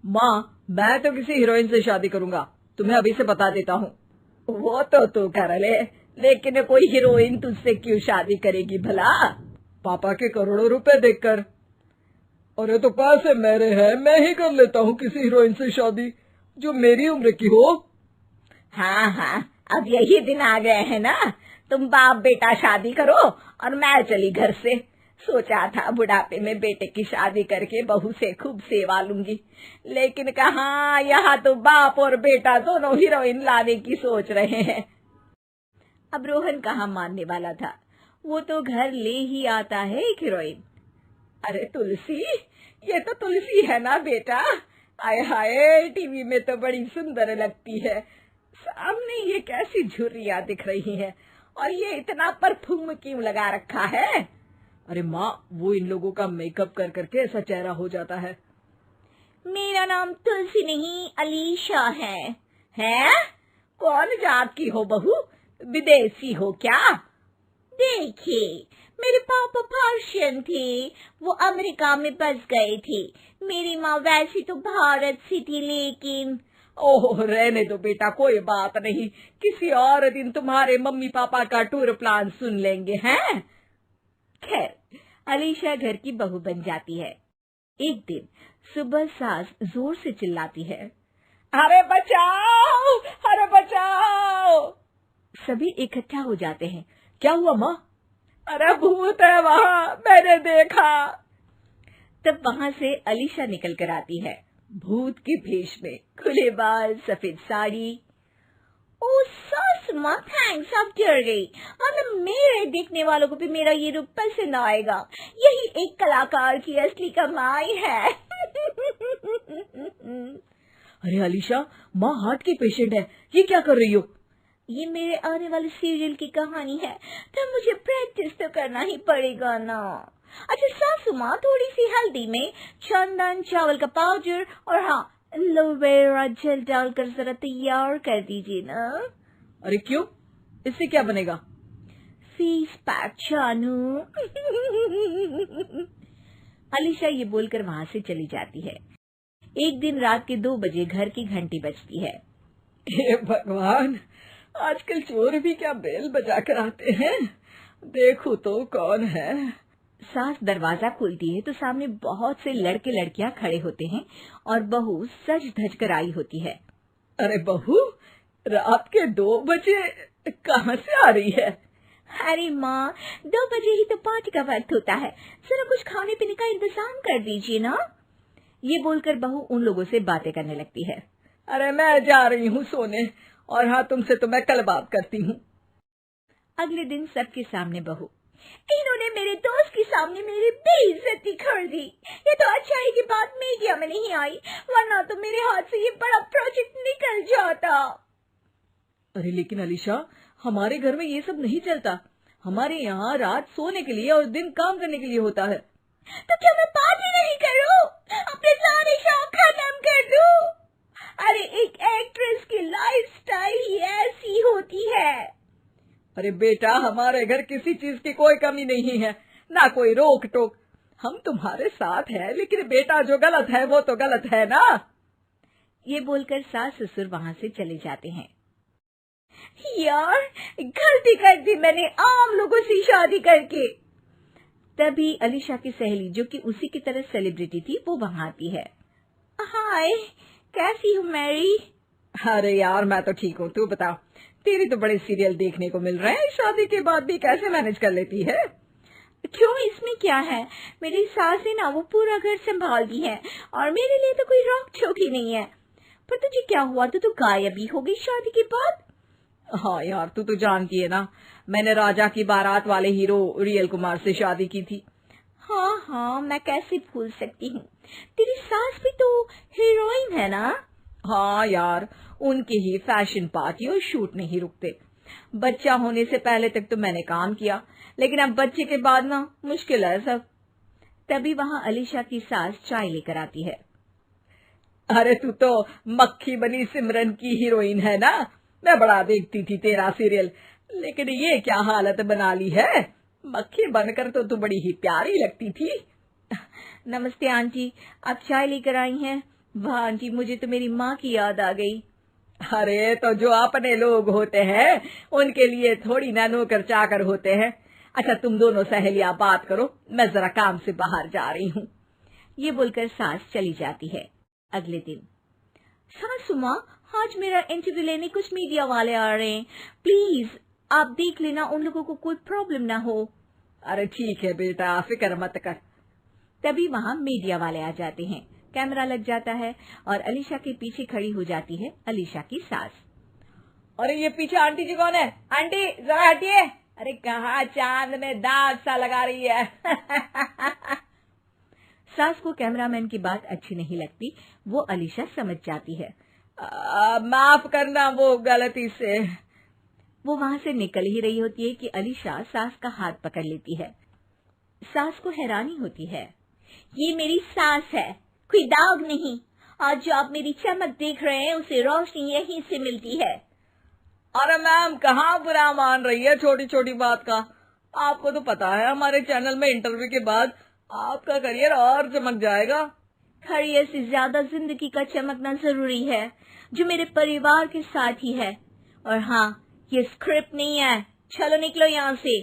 माँ, मैं तो किसी हीरोइन से शादी करूंगा, तुम्हें अभी से बता देता हूँ। वो तो तू कर ले, लेकिन कोई हीरोइन तुझसे क्यों शादी करेगी भला? पापा के करोड़ों रुपए देखकर। अरे तो पैसे मेरे हैं, मैं ही कर लेता हूँ किसी हीरोइन से शादी जो मेरी उम्र की हो। हाँ हाँ, अब यही दिन आ गए हैं ना, तुम बाप बेटा शादी करो और मैं चली घर से। सोचा था बुढ़ापे में बेटे की शादी करके बहू से खूब सेवा लूंगी, लेकिन कहाँ, यहाँ तो बाप और बेटा दोनों हीरोइन लाने की सोच रहे हैं। अब रोहन कहाँ मानने वाला था, वो तो घर ले ही आता है एक हीरोइन। अरे तुलसी, ये तो तुलसी है ना बेटा? आय हाय, टीवी में तो बड़ी सुंदर लगती है, सामने ये कैसी झुर्रियां दिख रही हैं, और ये इतना परफ्यूम क्यों लगा रखा है? अरे माँ, वो इन लोगों का मेकअप कर करके ऐसा चेहरा हो जाता है। मेरा नाम तुलसी नहीं अलीशा है। हैं? कौन जात की हो बहू? विदेशी हो क्या? देखिए, मेरे पापा पर्शियन थे, वो अमेरिका में बस गए थे। मेरी माँ वैसी तो भारत से थी, लेकिन ओह, रहने दो बेटा, कोई बात नहीं, किसी और दिन तुम्हारे मम्मी पापा का टूर प्लान सुन लेंगे हैं। खैर, अलीशा घर की बहू बन जाती है। एक दिन सुबह सास जोर से चिल्लाती है, अरे बचाओ, अरे बचाओ। सभी इकट्ठा हो जाते हैं। क्या हुआ माँ? अरे भूत है वहाँ, मैंने देखा। तब वहाँ से अलीशा निकल कर आती है, भूत के भेष में, खुले बाल, सफेद साड़ी। ओ सास माँ, थैंक्स, आप डर गई, वरना मेरे देखने वालों को भी मेरा ये रूप पसंद आएगा। यही एक कलाकार की असली कमाई है। अरे अलीशा, माँ हार्ट की पेशेंट है, ये क्या कर रही हो? ये मेरे आने वाले सीरियल की कहानी है, तो मुझे प्रैक्टिस तो करना ही पड़ेगा ना। अच्छा सासू माँ, थोड़ी सी हल्दी में चंदन, चावल का पाउडर और हाँ, एलोवेरा जेल डालकर जरा तैयार कर दीजिए ना। अरे क्यों, इससे क्या बनेगा? फेस पैक जानू। अलीशा ये बोलकर वहाँ से चली जाती है। एक दिन रात के 2 बजे घर की घंटी बजती है। हे भगवान, आजकल चोर भी क्या बेल बजा कर आते हैं, देखो तो कौन है। सास दरवाजा खोलती है तो सामने बहुत से लड़के लड़कियां खड़े होते हैं और बहू सज धज कर आई होती है। अरे बहू, रात के 2 बजे कहाँ से आ रही है? अरे माँ, 2 बजे ही तो पार्टी का वक्त होता है, जरा कुछ खाने पीने का इंतजाम कर दीजिए ना। ये बोलकर बहू उन लोगों से बातें करने लगती है। अरे मैं जा रही हूँ सोने, और हाँ, तुमसे तो मैं कल बात करती हूँ। अगले दिन सबके सामने बहू, इन्होंने मेरे दोस्त के सामने मेरी बेइज्जती कर दी। ये तो अच्छा है कि बात मीडिया में नहीं आई, वरना तो मेरे हाथ से ये बड़ा प्रोजेक्ट निकल जाता। अरे लेकिन अलीशा, हमारे घर में ये सब नहीं चलता, हमारे यहाँ रात सोने के लिए और दिन काम करने के लिए होता है। तो क्या मैं पार्टी नहीं करूं, अपने सारे शौक खत्म कर दूं? अरे एक एक्ट्रेस की लाइफस्टाइल ही ऐसी होती है। अरे बेटा, हमारे घर किसी चीज की कोई कमी नहीं है, ना कोई रोक टोक, हम तुम्हारे साथ हैं, लेकिन बेटा जो गलत है वो तो गलत है ना। ये बोलकर सास ससुर वहाँ से चले जाते हैं। यार, गलती कर दी मैंने आम लोगों से शादी करके। तभी अलीशा की सहेली, जो कि उसी की तरह सेलिब्रिटी थी, वो वहाँ आती है। हाय, कैसी हो मैरी? अरे यार, मैं तो ठीक हूँ, तू बता, तेरी तो बड़े सीरियल देखने को मिल रहे हैं, शादी के बाद भी कैसे मैनेज कर लेती है? क्यों, इसमें क्या है, मेरी सास है ना, वो पूरा घर संभालती है और मेरे लिए तो कोई रोक टोक ही नहीं है। पर तुझे क्या हुआ, तू गायब ही हो गई शादी के बाद? हाँ यार, तू तो जानती है ना, मैंने राजा की बारात वाले हीरो रियल कुमार से शादी की थी। हाँ हाँ, मैं कैसे भूल सकती हूँ, तेरी सास भी तो हीरोइन है ना? हाँ यार, उनके ही फैशन पार्टी और शूट नहीं रुकते। बच्चा होने से पहले तक तो मैंने काम किया, लेकिन अब बच्चे के बाद ना मुश्किल है सब। तभी वहाँ अलीशा की सास चाय लेकर आती है। अरे तू तो मक्खी बनी सिमरन की हीरोइन है ना, मैं बड़ा देखती थी तेरा सीरियल, लेकिन ये क्या हालत बना ली है, मक्खी बनकर तो तू बड़ी ही प्यारी लगती थी। नमस्ते आंटी, आप चाय लेकर आई हैं? वाह आंटी, मुझे तो मेरी माँ की याद आ गई। अरे तो जो अपने लोग होते हैं उनके लिए थोड़ी ना नौकर चाकर होते हैं। अच्छा तुम दोनों सहेलियां बात करो, मैं जरा काम से बाहर जा रही हूँ। ये बोलकर सास चली जाती है। अगले दिन, सासू माँ, आज मेरा इंटरव्यू लेने कुछ मीडिया वाले आ रहे हैं, प्लीज आप देख लेना उन लोगों को कोई प्रॉब्लम ना हो। अरे ठीक है बेटा, फिक्र मत कर। तभी वहाँ मीडिया वाले आ जाते हैं। कैमरा लग जाता है और अलीशा के पीछे खड़ी हो जाती है अलीशा की सास। अरे ये पीछे आंटी जी कौन है? आंटी जरा हटिए। अरे कहाँ चांद में दाग सा लगा रही है। सास को कैमरामैन की बात अच्छी नहीं लगती, वो अलीशा समझ जाती है। माफ करना, वो गलती से। वो वहां से निकल ही रही होती है कि अलीशा सास का हाथ पकड़ लेती है। सास को हैरानी होती है, ये मेरी सास है, कोई दाग नहीं, और जो आप मेरी चमक देख रहे हैं उसे रोशनी यहीं से मिलती है। अरे मैम कहाँ बुरा मान रही है छोटी छोटी बात का। आपको तो पता है हमारे चैनल में इंटरव्यू के बाद आपका करियर और चमक जाएगा। करियर से ज्यादा जिंदगी का चमकना जरूरी है, जो मेरे परिवार के साथ ही है। और हाँ, ये स्क्रिप्ट नहीं है, चलो निकलो यहाँ से।